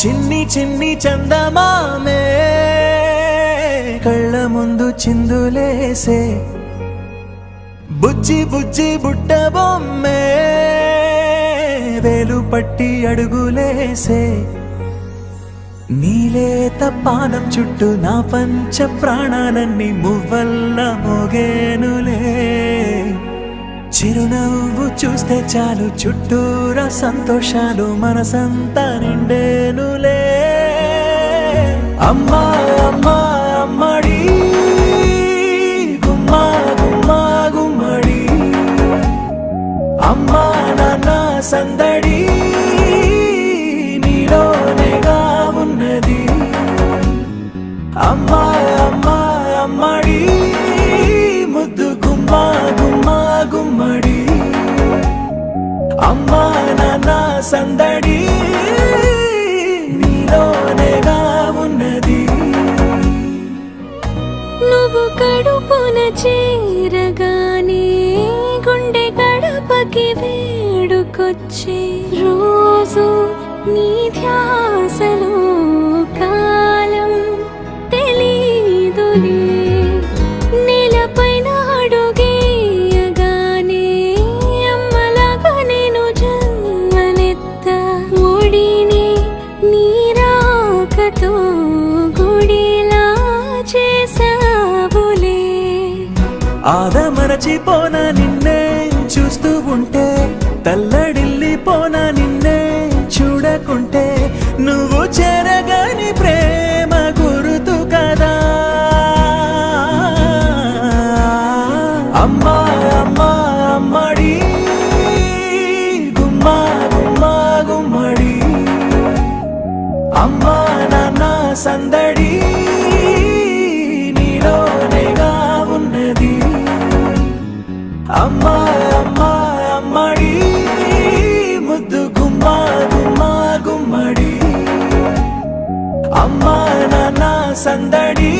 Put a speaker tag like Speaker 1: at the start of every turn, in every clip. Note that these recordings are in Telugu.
Speaker 1: చిన్ని చిన్ని చందమామే కళ్ళ ముందు చిందులేసే బుజ్జి బుజ్జి బుట్ట బొమ్మే వేలు పట్టి అడుగులేసే నీలేత పానం చుట్టూ నా పంచ ప్రాణాలన్నీ మువ్వల్ల మోగేనులే చిరునవ్వు చూస్తే చాలు చుట్టూరా సంతోషాలు మనసంతా నిండేనులే అమ్మా అమ్మా అమ్మడి గుమ్మా గుమ్మా గుమ్మడి అమ్మా నాన్న సందడి నీలోనేగా ఉన్నది అమ్మా అమ్మా అమ్మడి ముద్దు గుమ్మా గుమ్మా గుమ్మడి అమ్మా నాన్న సందడి నీలోనేగా ఉన్నది
Speaker 2: నువ్వు కడుపున చేరగానే గుండె గడపకి వేడుకొచ్చే రోజు నీ ధ్యాసలో కాలం తెలీదులే నేలపైన అడుగేయగానే అమ్మలాగా నేను జన్మనెత్త ఒడిని నీ రాకతో గుడిలా చేసావులే
Speaker 1: ఆదమరచిపోనా నిన్నే చూస్తూ ఉంటే తల్లడిల్లిపోనా నిన్నే చూడకుంటే నువ్వు చెరగని ప్రేమ గురుతు కదా అమ్మా అమ్మా అమ్మడి గుమ్మా గుమ్మా గుమ్మడి అమ్మా నాన్న సందడి నీలోనేగా ఉన్నది అమ్మా అమ్మా అమ్మడి ముద్దు గుమ్మా గుమ్మా గుమ్మడి అమ్మా నాన్న సందడి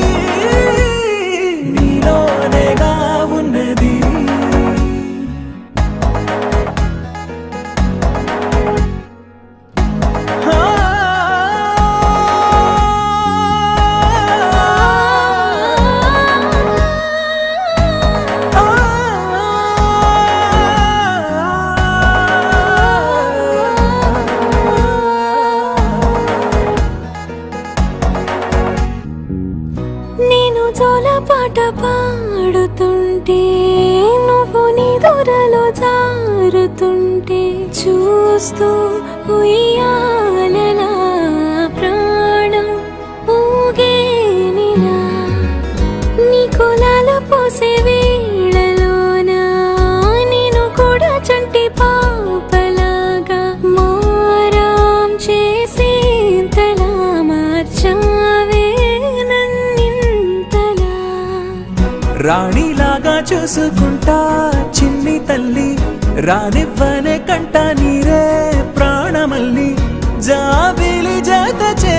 Speaker 1: నీలోనేగా ఉన్నది
Speaker 2: నేను జోలపాట పాడుతుంటే నువ్వు నీ దూరలో జారుతుంటే చూస్తూ ఉయ్యాలలా ప్రాణం ఊగేనిలా నీ కులాల పోసే వేళలోనా నేను కూడా చంటి పాపలాగా మారాం చేసేంతలా మార్చావే
Speaker 1: రాణిలాగా చూసుకుంటా చిన్ని తల్లి రానివ్వనే కంట నీరే ప్రాణమల్లి జాబిలి జత చే